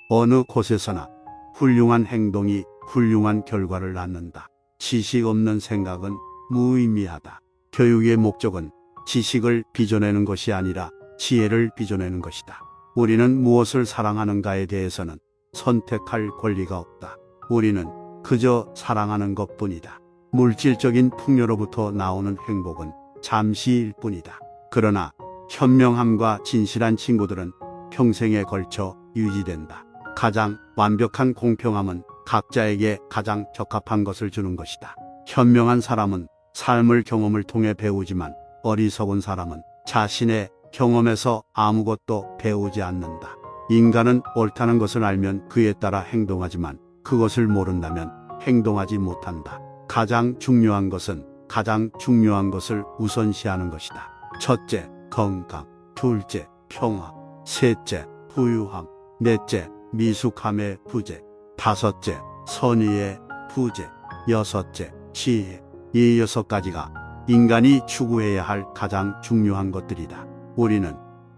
어느 곳에서나 훌륭한 행동이 훌륭한 결과를 낳는다. 지식 없는 생각은 무의미하다. 교육의 목적은 지식을 빚어내는 것이 아니라 지혜를 빚어내는 것이다. 우리는 무엇을 사랑하는가에 대해서는 선택할 권리가 없다. 우리는 그저 사랑하는 것뿐이다. 물질적인 풍요로부터 나오는 행복은 잠시일 뿐이다. 그러나 현명함과 진실한 친구들은 평생에 걸쳐 유지된다. 가장 완벽한 공평함은 각자에게 가장 적합한 것을 주는 것이다. 현명한 사람은 삶을 경험을 통해 배우지만 어리석은 사람은 자신의 경험에서 아무것도 배우지 않는다. 인간은 옳다는 것을 알면 그에 따라 행동하지만 그것을 모른다면 행동하지 못한다. 가장 중요한 것은 가장 중요한 것을 우선시하는 것이다. 첫째, 건강. 둘째, 평화. 셋째, 부유함. 넷째, 미숙함의 부재. 다섯째, 선의의 부재. 여섯째, 지혜. 이 6가지가 인간이 추구해야 할 가장 중요한 것들이다. 우리는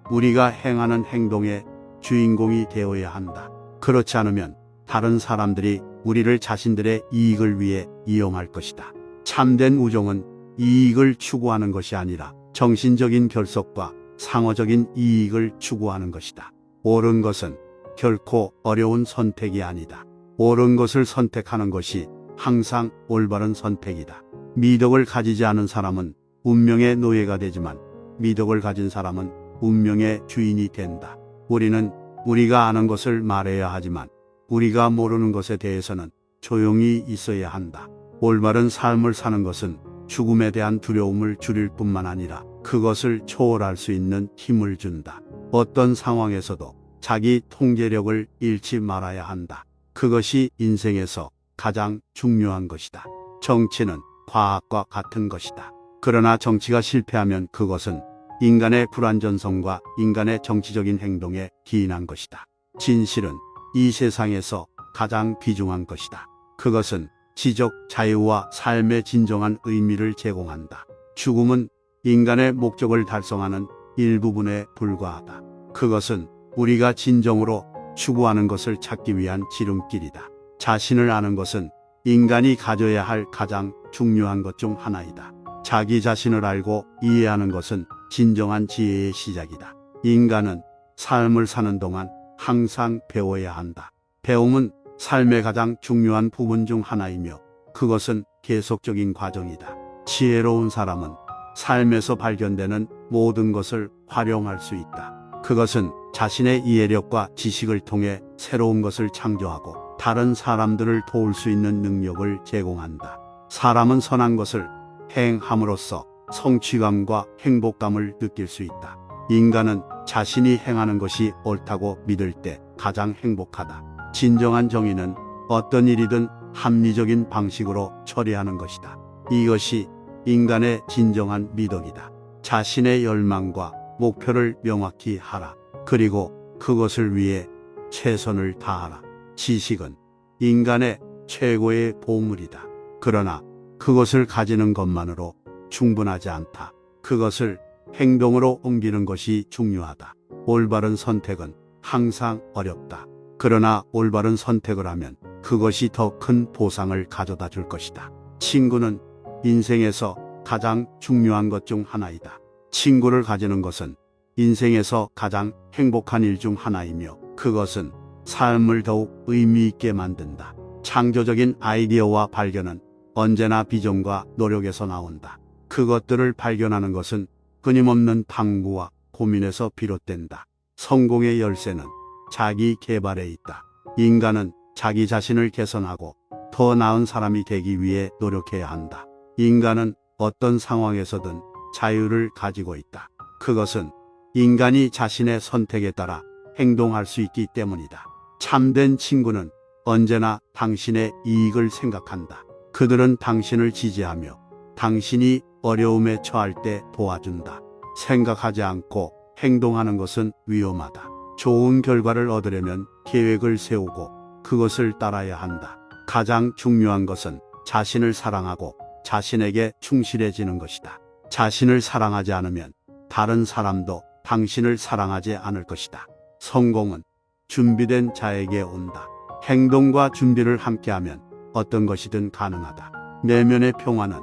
우리가 행하는 행동의 주인공이 되어야 한다. 그렇지 않으면 다른 사람들이 우리를 자신들의 이익을 위해 이용할 것이다. 참된 우정은 이익을 추구하는 것이 아니라 정신적인 결속과 상호적인 이익을 추구하는 것이다. 옳은 것은 결코 어려운 선택이 아니다. 옳은 것을 선택하는 것이 항상 올바른 선택이다. 미덕을 가지지 않은 사람은 운명의 노예가 되지만 미덕을 가진 사람은 운명의 주인이 된다. 우리는 우리가 아는 것을 말해야 하지만 우리가 모르는 것에 대해서는 조용히 있어야 한다. 올바른 삶을 사는 것은 죽음에 대한 두려움을 줄일 뿐만 아니라 그것을 초월할 수 있는 힘을 준다. 어떤 상황에서도 자기 통제력을 잃지 말아야 한다. 그것이 인생에서 가장 중요한 것이다. 정치는 과학과 같은 것이다. 그러나 정치가 실패하면 그것은 인간의 불완전성과 인간의 정치적인 행동에 기인한 것이다. 진실은 이 세상에서 가장 귀중한 것이다. 그것은 지적 자유와 삶의 진정한 의미를 제공한다. 죽음은 인간의 목적을 달성하는 일부분에 불과하다. 그것은 우리가 진정으로 추구하는 것을 찾기 위한 지름길이다. 자신을 아는 것은 인간이 가져야 할 가장 중요한 것 중 하나이다. 자기 자신을 알고 이해하는 것은 진정한 지혜의 시작이다. 인간은 삶을 사는 동안 항상 배워야 한다. 배움은 삶의 가장 중요한 부분 중 하나이며 그것은 계속적인 과정이다. 지혜로운 사람은 삶에서 발견되는 모든 것을 활용할 수 있다. 그것은 자신의 이해력과 지식을 통해 새로운 것을 창조하고 다른 사람들을 도울 수 있는 능력을 제공한다. 사람은 선한 것을 행함으로써 성취감과 행복감을 느낄 수 있다. 인간은 자신이 행하는 것이 옳다고 믿을 때 가장 행복하다. 진정한 정의는 어떤 일이든 합리적인 방식으로 처리하는 것이다. 이것이 인간의 진정한 미덕이다. 자신의 열망과 목표를 명확히 하라. 그리고 그것을 위해 최선을 다하라. 지식은 인간의 최고의 보물이다. 그러나 그것을 가지는 것만으로 충분하지 않다. 그것을 행동으로 옮기는 것이 중요하다. 올바른 선택은 항상 어렵다. 그러나 올바른 선택을 하면 그것이 더 큰 보상을 가져다 줄 것이다. 친구는 인생에서 가장 중요한 것 중 하나이다. 친구를 가지는 것은 인생에서 가장 행복한 일 중 하나이며 그것은 삶을 더욱 의미 있게 만든다. 창조적인 아이디어와 발견은 언제나 비전과 노력에서 나온다. 그것들을 발견하는 것은 끊임없는 탐구와 고민에서 비롯된다. 성공의 열쇠는 자기 개발에 있다. 인간은 자기 자신을 개선하고 더 나은 사람이 되기 위해 노력해야 한다. 인간은 어떤 상황에서든 자유를 가지고 있다. 그것은 인간이 자신의 선택에 따라 행동할 수 있기 때문이다. 참된 친구는 언제나 당신의 이익을 생각한다. 그들은 당신을 지지하며 당신이 어려움에 처할 때 도와준다. 생각하지 않고 행동하는 것은 위험하다. 좋은 결과를 얻으려면 계획을 세우고 그것을 따라야 한다. 가장 중요한 것은 자신을 사랑하고 자신에게 충실해지는 것이다. 자신을 사랑하지 않으면 다른 사람도 당신을 사랑하지 않을 것이다. 성공은 준비된 자에게 온다. 행동과 준비를 함께하면 어떤 것이든 가능하다. 내면의 평화는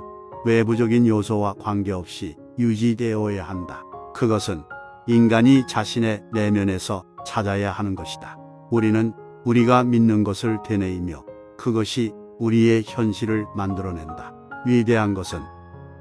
외부적인 요소와 관계없이 유지되어야 한다. 그것은 인간이 자신의 내면에서 찾아야 하는 것이다. 우리는 우리가 믿는 것을 되뇌이며 그것이 우리의 현실을 만들어낸다. 위대한 것은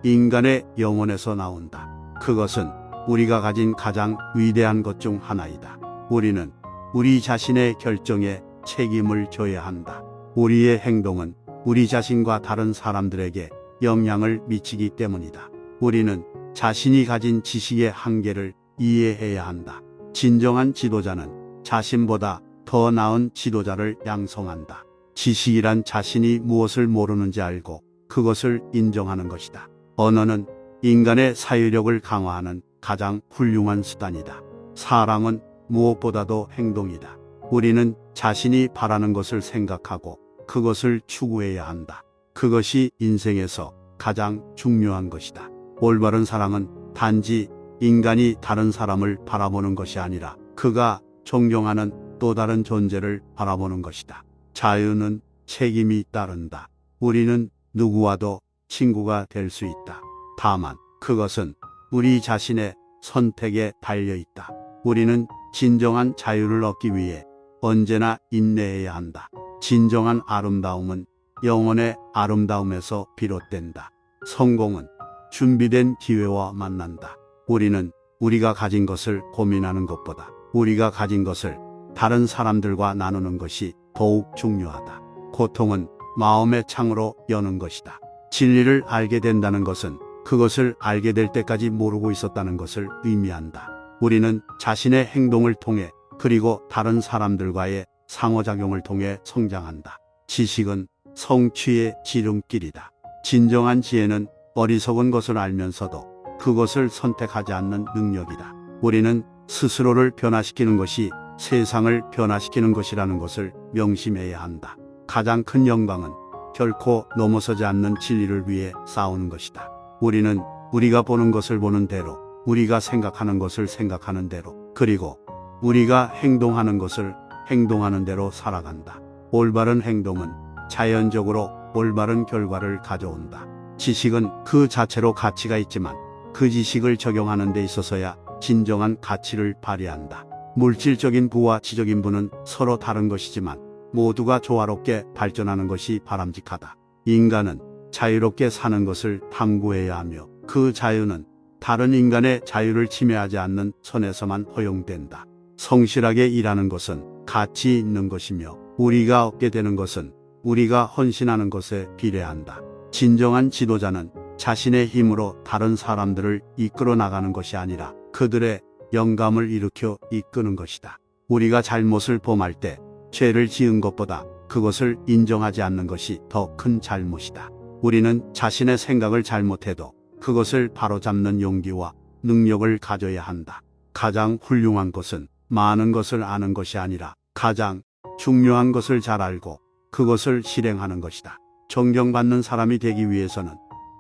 인간의 영혼에서 나온다. 그것은 우리가 가진 가장 위대한 것 중 하나이다. 우리는 우리 자신의 결정에 책임을 져야 한다. 우리의 행동은 우리 자신과 다른 사람들에게 영향을 미치기 때문이다. 우리는 자신이 가진 지식의 한계를 이해해야 한다. 진정한 지도자는 자신보다 더 나은 지도자를 양성한다. 지식이란 자신이 무엇을 모르는지 알고 그것을 인정하는 것이다. 언어는 인간의 사유력을 강화하는 가장 훌륭한 수단이다. 사랑은 무엇보다도 행동이다. 우리는 자신이 바라는 것을 생각하고 그것을 추구해야 한다. 그것이 인생에서 가장 중요한 것이다. 올바른 사랑은 단지 인간이 다른 사람을 바라보는 것이 아니라 그가 존경하는 또 다른 존재를 바라보는 것이다. 자유는 책임이 따른다. 우리는 누구와도 친구가 될 수 있다. 다만 그것은 우리 자신의 선택에 달려 있다. 우리는 진정한 자유를 얻기 위해 언제나 인내해야 한다. 진정한 아름다움은 영혼의 아름다움에서 비롯된다. 성공은 준비된 기회와 만난다. 우리는 우리가 가진 것을 고민하는 것보다 우리가 가진 것을 다른 사람들과 나누는 것이 더욱 중요하다. 고통은 마음의 창으로 여는 것이다. 진리를 알게 된다는 것은 그것을 알게 될 때까지 모르고 있었다는 것을 의미한다. 우리는 자신의 행동을 통해 그리고 다른 사람들과의 상호작용을 통해 성장한다. 지식은 성취의 지름길이다. 진정한 지혜는 어리석은 것을 알면서도 그것을 선택하지 않는 능력이다. 우리는 스스로를 변화시키는 것이 세상을 변화시키는 것이라는 것을 명심해야 한다. 가장 큰 영광은 결코 넘어서지 않는 진리를 위해 싸우는 것이다. 우리는 우리가 보는 것을 보는 대로, 우리가 생각하는 것을 생각하는 대로, 그리고 우리가 행동하는 것을 행동하는 대로 살아간다. 올바른 행동은 자연적으로 올바른 결과를 가져온다. 지식은 그 자체로 가치가 있지만 그 지식을 적용하는 데 있어서야 진정한 가치를 발휘한다. 물질적인 부와 지적인 부는 서로 다른 것이지만 모두가 조화롭게 발전하는 것이 바람직하다. 인간은 자유롭게 사는 것을 탐구해야 하며 그 자유는 다른 인간의 자유를 침해하지 않는 선에서만 허용된다. 성실하게 일하는 것은 가치 있는 것이며 우리가 얻게 되는 것은 우리가 헌신하는 것에 비례한다. 진정한 지도자는 자신의 힘으로 다른 사람들을 이끌어 나가는 것이 아니라 그들의 영감을 일으켜 이끄는 것이다. 우리가 잘못을 범할 때 죄를 지은 것보다 그것을 인정하지 않는 것이 더 큰 잘못이다. 우리는 자신의 생각을 잘못해도 그것을 바로잡는 용기와 능력을 가져야 한다. 가장 훌륭한 것은 많은 것을 아는 것이 아니라 가장 중요한 것을 잘 알고 그것을 실행하는 것이다. 존경받는 사람이 되기 위해서는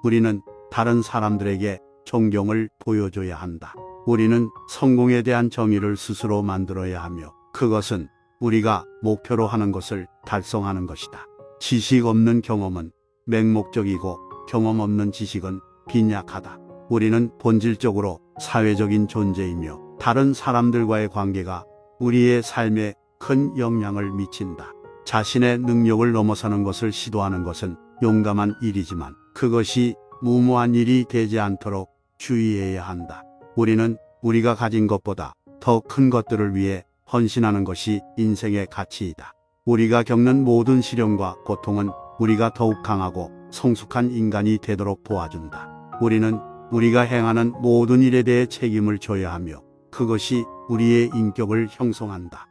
우리는 다른 사람들에게 존경을 보여줘야 한다. 우리는 성공에 대한 정의를 스스로 만들어야 하며 그것은 우리가 목표로 하는 것을 달성하는 것이다. 지식 없는 경험은 맹목적이고 경험 없는 지식은 빈약하다. 우리는 본질적으로 사회적인 존재이며 다른 사람들과의 관계가 우리의 삶에 큰 영향을 미친다. 자신의 능력을 넘어서는 것을 시도하는 것은 용감한 일이지만 그것이 무모한 일이 되지 않도록 주의해야 한다. 우리는 우리가 가진 것보다 더 큰 것들을 위해 헌신하는 것이 인생의 가치이다. 우리가 겪는 모든 시련과 고통은 우리가 더욱 강하고 성숙한 인간이 되도록 도와준다. 우리는 우리가 행하는 모든 일에 대해 책임을 져야 하며 그것이 우리의 인격을 형성한다.